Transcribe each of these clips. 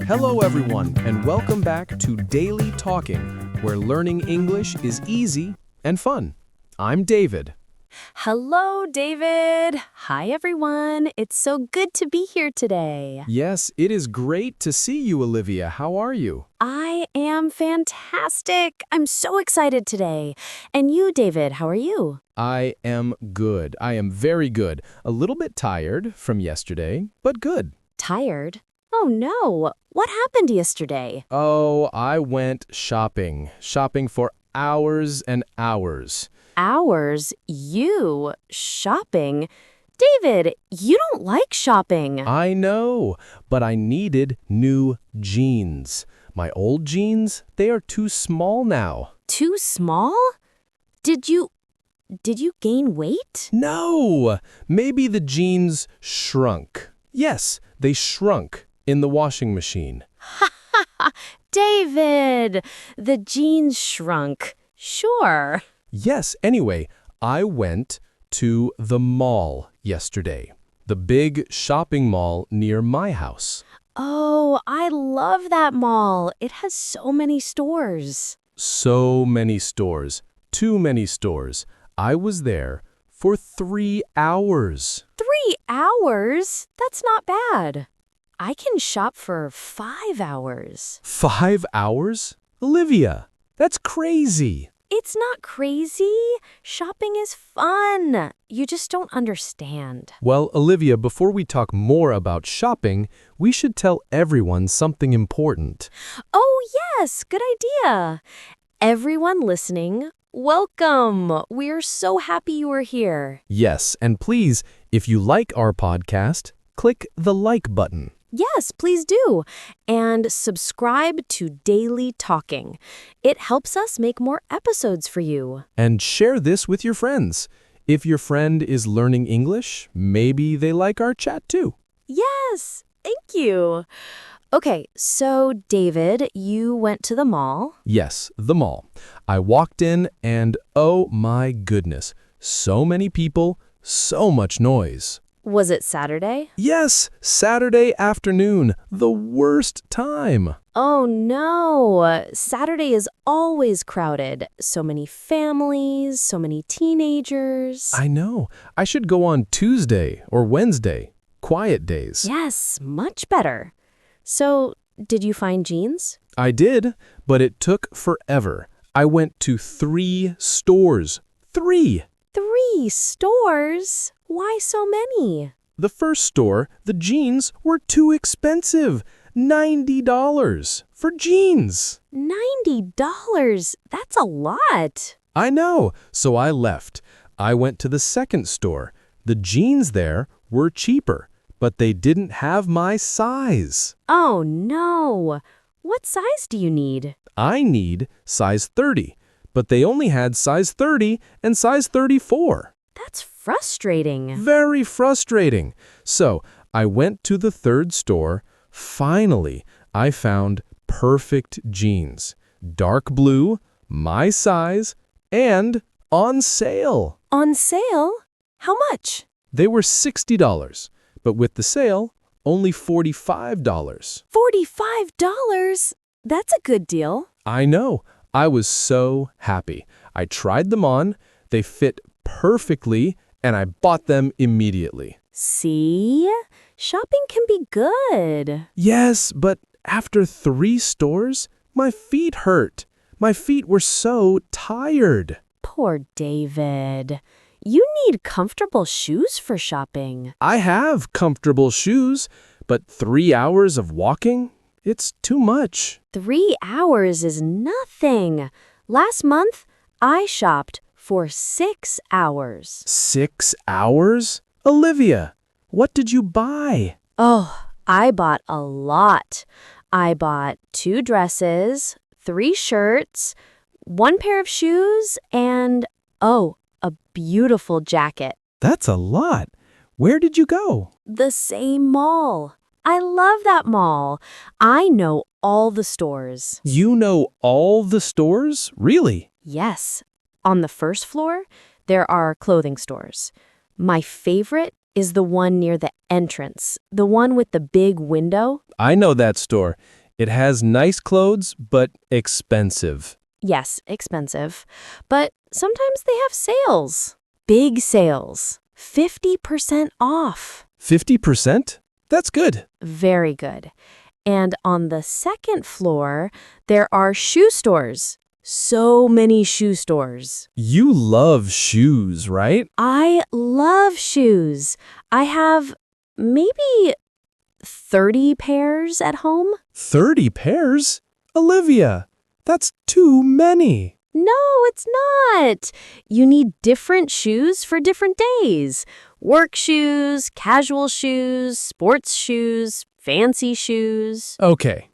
Hello, everyone, and welcome back to Daily Talking, where learning English is easy and fun. I'm David. Hello, David. Hi, everyone. It's so good to be here today. Yes, it is great to see you, Olivia. How are you? I am fantastic. I'm so excited today. And you, David, how are you? I am good. I am very good. A little bit tired from yesterday, but good. Tired? Oh, no. What happened yesterday? Oh, I went shopping. Shopping for hours and hours. Hours? You? Shopping? David, you don't like shopping. I know, but I needed new jeans. My old jeans, they are too small now. Too small? Did you gain weight? No, maybe the jeans shrunk. Yes, they shrunk in the washing machine. David, the jeans shrunk. Sure. Yes, anyway, I went to the mall yesterday, the big shopping mall near my house. Oh, I love that mall. It has so many stores. So many stores, too many stores. I was there for 3 hours. 3 hours? That's not bad. I can shop for 5 hours. 5 hours? Olivia, that's crazy. It's not crazy. Shopping is fun. You just don't understand. Well, Olivia, before we talk more about shopping, we should tell everyone something important. Oh, yes, good idea. Everyone listening, welcome. We're so happy you are here. Yes, and please, if you like our podcast, click the like button. Yes, please do. And subscribe to Daily Talking. It helps us make more episodes for you. And share this with your friends. If your friend is learning English, maybe they like our chat too. Yes, thank you. Okay, so David, you went to the mall. Yes, the mall. I walked in and oh my goodness, so many people, so much noise. Was it Saturday? Yes, Saturday afternoon, the worst time. Oh no, Saturday is always crowded. So many families, so many teenagers. I know. I should go on Tuesday or Wednesday. Quiet days. Yes, much better. So, did you find jeans? I did, but it took forever. I went to 3 stores. 3! 3 stores? Why so many? The first store, the jeans were too expensive. $90 for jeans. $90? That's a lot. I know, so I left. I went to the second store. The jeans there were cheaper, but they didn't have my size. Oh no. What size do you need? I need size 30, but they only had size 30 and size 34. That's frustrating. Very frustrating. So I went to the third store. Finally, I found perfect jeans. Dark blue, my size, and on sale. On sale? How much? They were $60, but with the sale, only $45. $45? That's a good deal. I know. I was so happy. I tried them on. They fit perfectly, and I bought them immediately. See? Shopping can be good. Yes, but after 3 stores, my feet hurt. My feet were so tired. Poor David. You need comfortable shoes for shopping. I have comfortable shoes, but 3 hours of walking? It's too much. 3 hours is nothing. Last month, I shopped for 6 hours. 6 hours? Olivia, what did you buy? Oh, I bought a lot. I bought 2 dresses, 3 shirts, 1 pair of shoes, and, oh, a beautiful jacket. That's a lot. Where did you go? The same mall. I love that mall. I know all the stores. You know all the stores? Really? Yes. On the first floor, there are clothing stores. My favorite is the one near the entrance, the one with the big window. I know that store. It has nice clothes, but expensive. Yes, expensive. But sometimes they have sales. Big sales. 50% off. 50%? That's good. Very good. And on the second floor, there are shoe stores. So many shoe stores. You love shoes, right? I love shoes. I have maybe 30 pairs at home. 30 pairs? Olivia, that's too many. No, it's not. You need different shoes for different days. Work shoes, casual shoes, sports shoes, fancy shoes. Okay.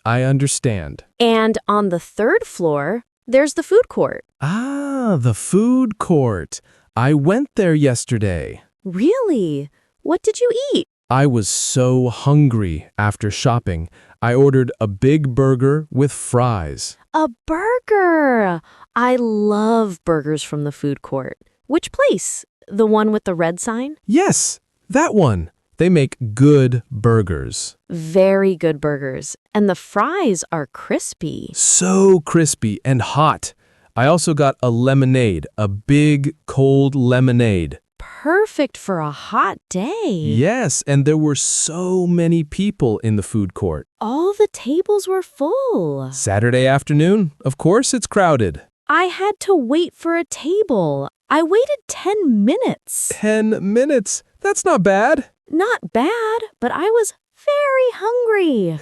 I understand. And on the third floor, there's the food court. Ah, the food court. I went there yesterday. Really? What did you eat? I was so hungry after shopping. I ordered a big burger with fries. A burger! I love burgers from the food court. Which place? The one with the red sign? Yes, that one. They make good burgers. Very good burgers. And the fries are crispy. So crispy and hot. I also got a lemonade, a big cold lemonade. Perfect for a hot day. Yes, and there were so many people in the food court. All the tables were full. Saturday afternoon, of course it's crowded. I had to wait for a table. I waited 10 minutes. 10 minutes? That's not bad. Not bad, but I was very hungry.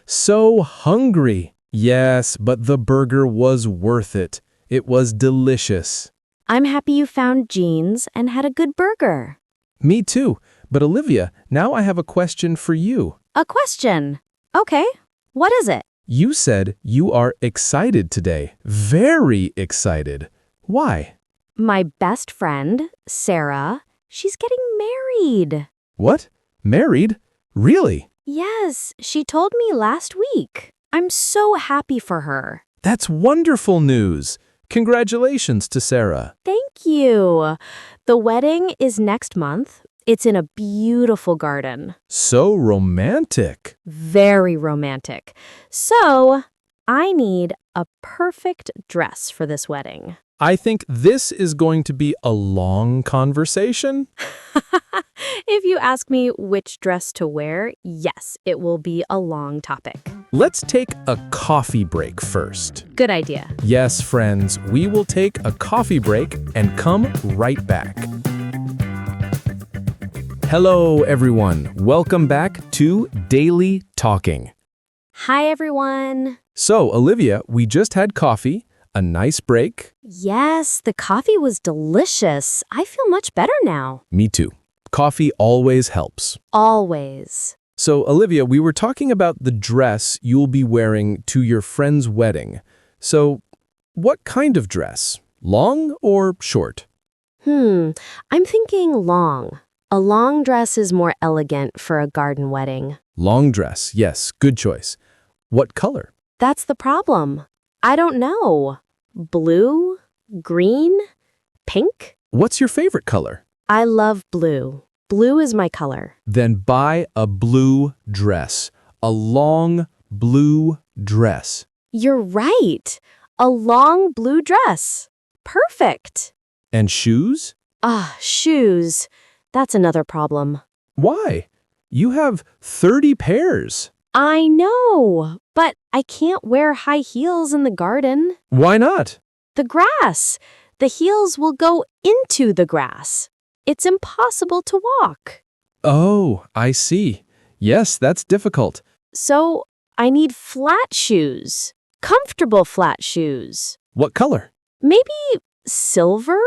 So hungry. Yes, but the burger was worth it. It was delicious. I'm happy you found jeans and had a good burger. Me too. But Olivia, now I have a question for you. A question. Okay, what is it? You said you are excited today. Very excited. Why? My best friend, Sarah, she's getting married. What? Married? Really? Yes, she told me last week. I'm so happy for her. That's wonderful news. Congratulations to Sarah. Thank you. The wedding is next month. It's in a beautiful garden. So romantic. Very romantic. So, I need a perfect dress for this wedding. I think this is going to be a long conversation. If you ask me which dress to wear, yes, it will be a long topic. Let's take a coffee break first. Good idea. Yes, friends, we will take a coffee break and come right back. Hello, everyone. Welcome back to Daily Talking. Hi, everyone. So, Olivia, we just had coffee, a nice break. Yes, the coffee was delicious. I feel much better now. Me too. Coffee always helps. Always. So, Olivia, we were talking about the dress you'll be wearing to your friend's wedding. So, what kind of dress? Long or short? I'm thinking long. A long dress is more elegant for a garden wedding. Long dress, yes, good choice. What color? That's the problem. I don't know. Blue? Green? Pink? What's your favorite color? I love blue. Blue is my color. Then buy a blue dress. A long blue dress. You're right. A long blue dress. Perfect. And shoes? Shoes. That's another problem. Why? You have 30 pairs. I know, but I can't wear high heels in the garden. Why not? The grass. The heels will go into the grass. It's impossible to walk. Oh, I see. Yes, that's difficult. So I need flat shoes. Comfortable flat shoes. What color? Maybe silver?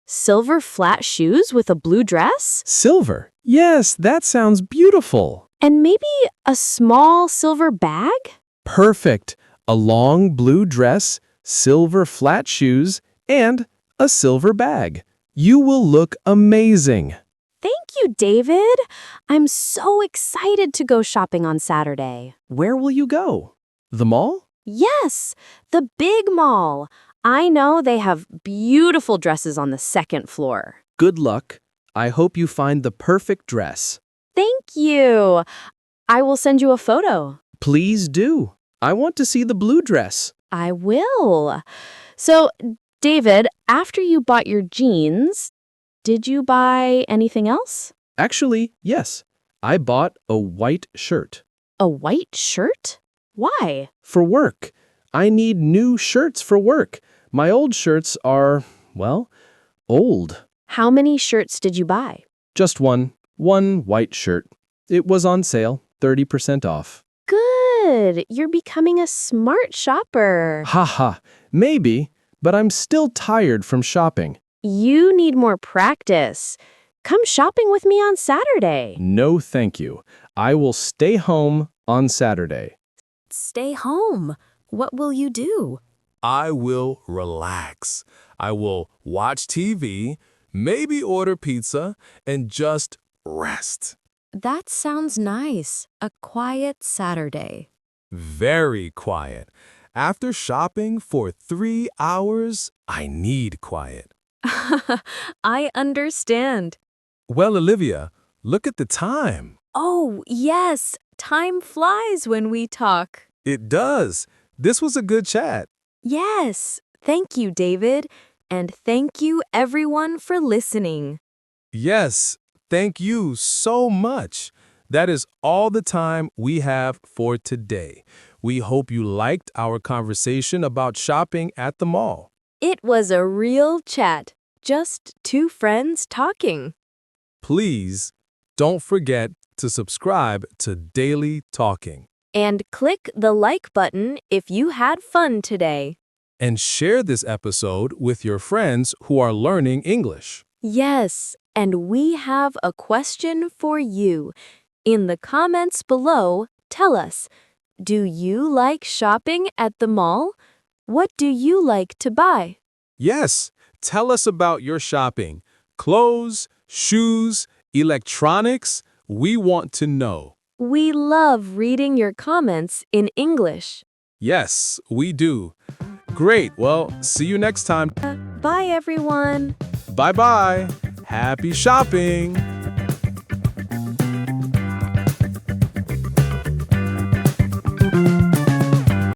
Silver flat shoes with a blue dress? Silver. Yes, that sounds beautiful. And maybe a small silver bag? Perfect. A long blue dress, silver flat shoes, and a silver bag. You will look amazing. Thank you, David. I'm so excited to go shopping on Saturday. Where will you go? The mall? Yes, the big mall. I know they have beautiful dresses on the second floor. Good luck. I hope you find the perfect dress. Thank you. I will send you a photo. Please do. I want to see the blue dress. I will. So, David, after you bought your jeans, did you buy anything else? Actually, yes. I bought a white shirt. A white shirt? Why? For work. I need new shirts for work. My old shirts are, well, old. How many shirts did you buy? Just one white shirt. It was on sale, 30% off. Good. You're becoming a smart shopper. Haha, maybe, but I'm still tired from shopping. You need more practice. Come shopping with me on Saturday. No, thank you. I will stay home on Saturday. Stay home. What will you do? I will relax. I will watch TV, maybe order pizza, and just rest. That sounds nice. A quiet Saturday. Very quiet. After shopping for 3 hours, I need quiet. I understand. Well, Olivia, look at the time. Oh, yes. Time flies when we talk. It does. This was a good chat. Yes. Thank you, David. And thank you, everyone, for listening. Yes, thank you so much. That is all the time we have for today. We hope you liked our conversation about shopping at the mall. It was a real chat. Just two friends talking. Please don't forget to subscribe to Daily Talking And click the like button if you had fun today. and share this episode with your friends who are learning English. Yes, and we have a question for you. In the comments below, tell us, do you like shopping at the mall? What do you like to buy? Yes, tell us about your shopping. Clothes, shoes, electronics. We want to know. We love reading your comments in English. Yes, we do. Great. Well, see you next time. Bye, everyone. Bye-bye. Happy shopping.